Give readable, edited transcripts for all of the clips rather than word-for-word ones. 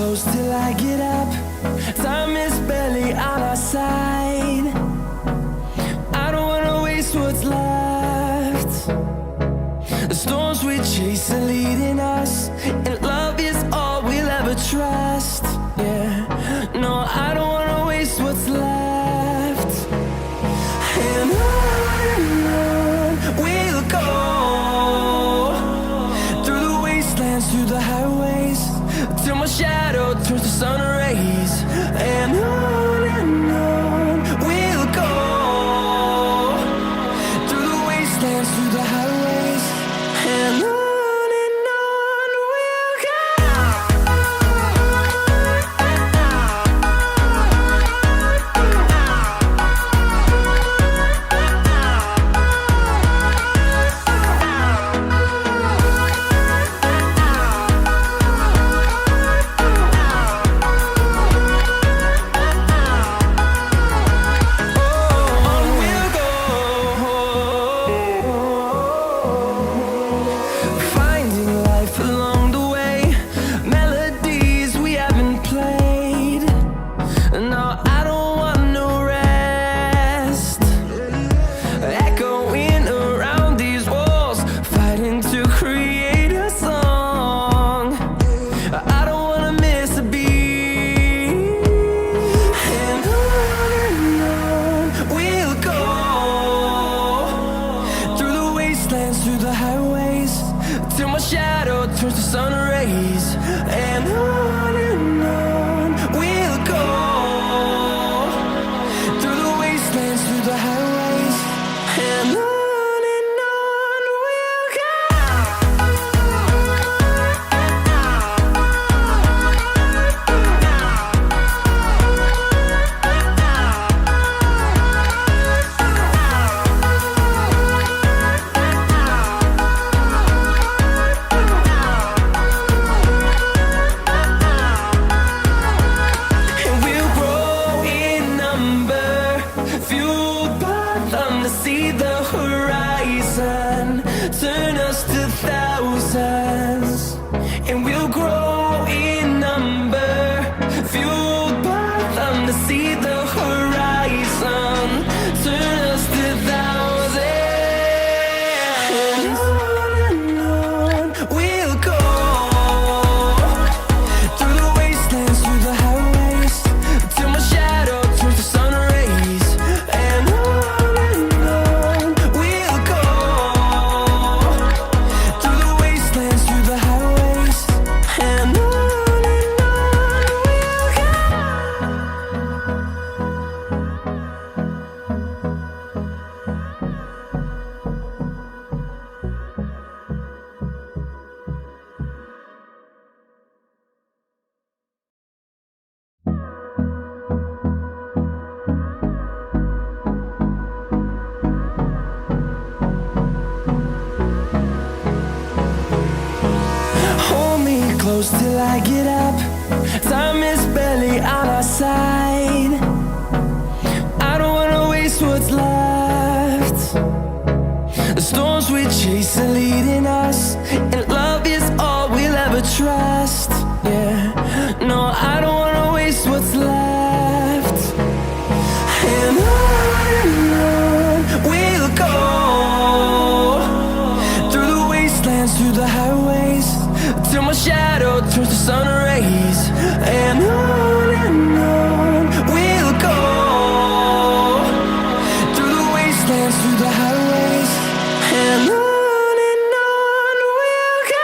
close till I get up. Time is barely on our side. I don't wanna waste what's left. The storms we chase are leading us, and love is all we'll ever trust. Yeah, no, I don't wanna waste what's left. And on we'll go, through the wastelands, through the highways, till my shadow turns to sun rays. And on we'll go, through the wastelands, through the highways, and on we'll go. Finding life along the way, melodies we haven't played. No, I don't want no rest. Echoing around these walls, fighting to create a song. I don't wanna miss a beat. And on we'll go, through the wastelands, through the highways, till my shadow turns to sun rays. And on we'll go, through the wastelands, through the highways, and on we'll go. And we'll grow in number, fueled by them to see the horizon, turn us to thousands. And we'll grow in number, fueled by them to see the horizon, turn us to thousands. And on we'll go, through the wastelands, through the highways, till my shadow turns to sun rays. And on we'll go, through the wastelands, through the highways, and on we'll go. Hold me close till I get up. Time is barely on our side. I don't wanna waste what's left. The storms we chase are leading us, and love is all we'll ever trust. Yeah, no, I don't wanna waste what's left. And on we'll go, through the wastelands, through the highways, till my shadow turns to sun rays. And on we'll go, through the wastelands, through the highways, and on we'll go.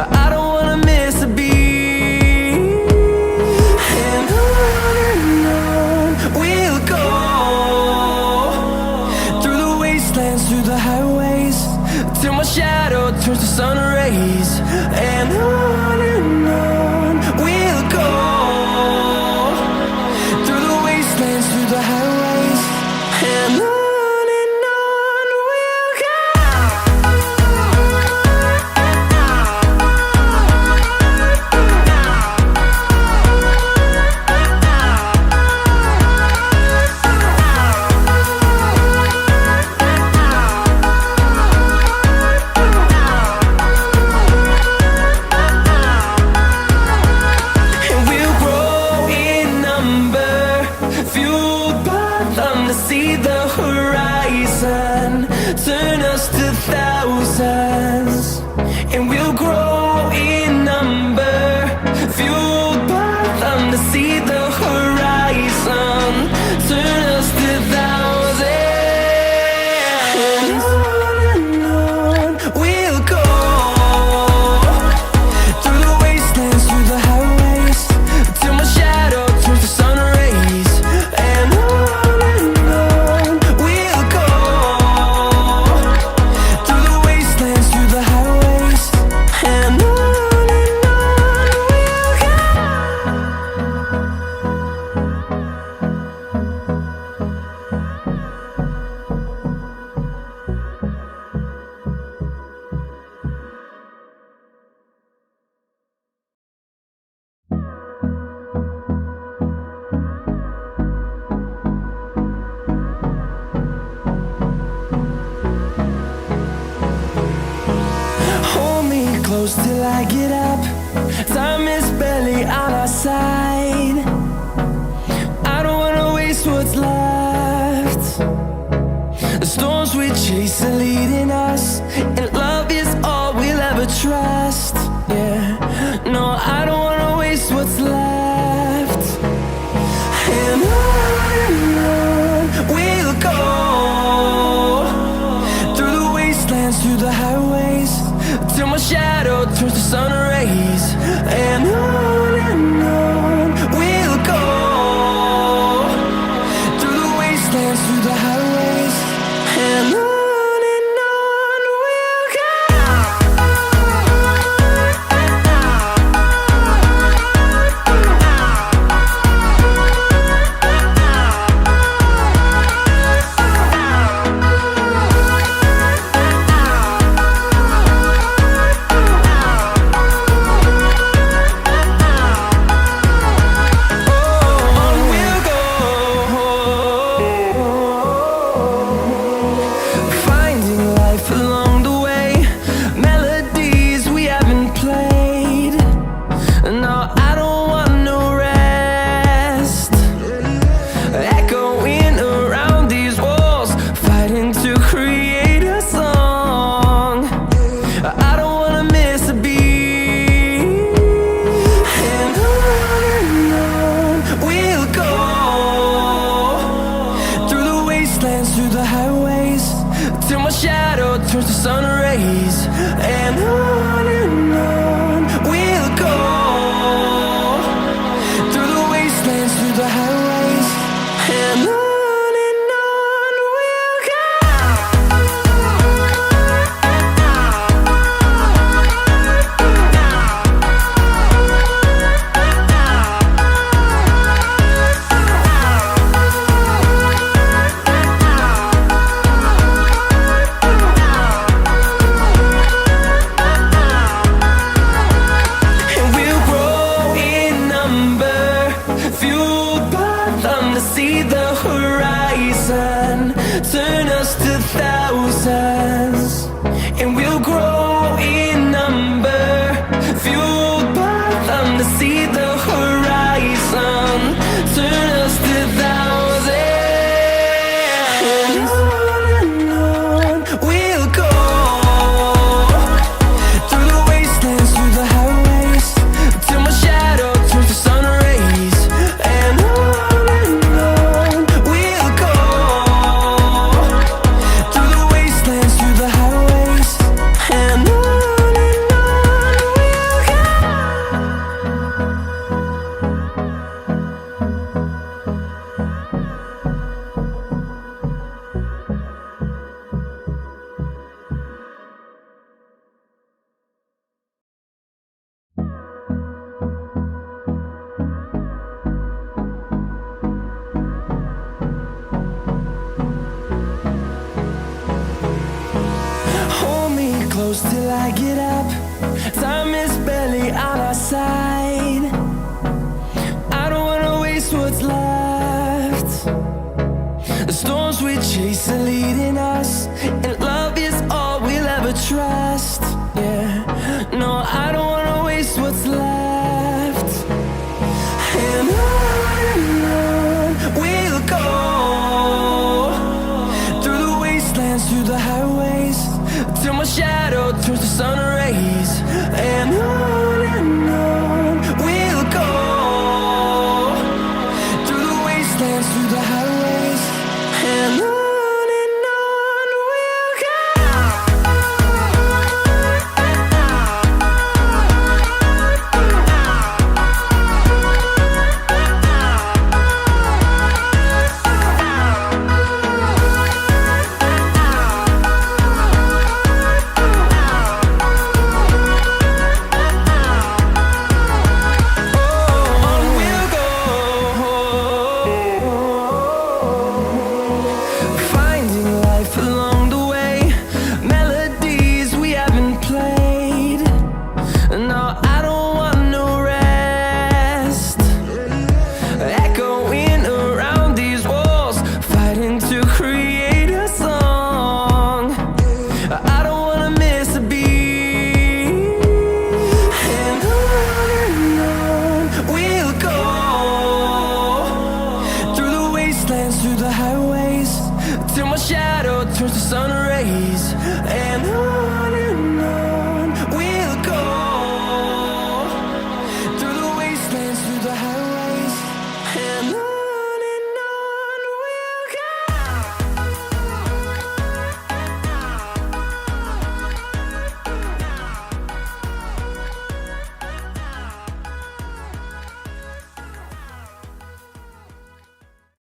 I don't wanna miss a beat. till my shadow turns to sun rays. And on we'll go, through the wastelands, through the highways, and on we'll go. See the horizon turn us to thousands, and we'll grow in number, fueled by them. To see the horizon turn us to thousands, and on we'll go, through the wastelands, through the highways, till my shadow turns to sun rays. And close till I get up. Time is barely on our side. I don't wanna waste what's left. The storms we chase are leading us, and love is all we'll ever trust. Yeah, no, I don't wanna waste what's left. And on we'll go, through the wastelands, through the highways, till my shadow turns to sun rays. And on we'll go, through the wastelands, through the highways, and on we'll go. Along the way, melodies we haven't played. No, I don't want no rest, echoing around these walls, fighting to create a song. I don't wanna miss a beat. And on we'll go, through the wastelands, through the highways, till my shadow turns to sun rays. And on we'll go, through the wastelands, through the highways, and on we'll go. See the horizon turn us to thousands, and we'll grow in number, fueled by them. To see the horizon turn us to thousands, and on we'll go, through the wastelands, through the highways, till my shadow turns to sun rays. And we'll go, through the wastelands, through the highways, and I get up. Time is barely on our side. I don't wanna waste what's left. The storms we chase are leading us, and love is all we'll ever trust. Yeah, no, I don't wanna waste what's left. And on we'll go, through the wastelands, through the highways, till my shadow turns to sun rays. And on we'll go, through the wastelands, through the highways, and on we'll go. Finding life along the way, melodies we haven't played. No, I don't want no rest. Echoing around these walls, fighting to create a song. I don't wanna miss a beat. And on we'll go, through the wastelands, through the highways, till my shadow turns to sun rays. And on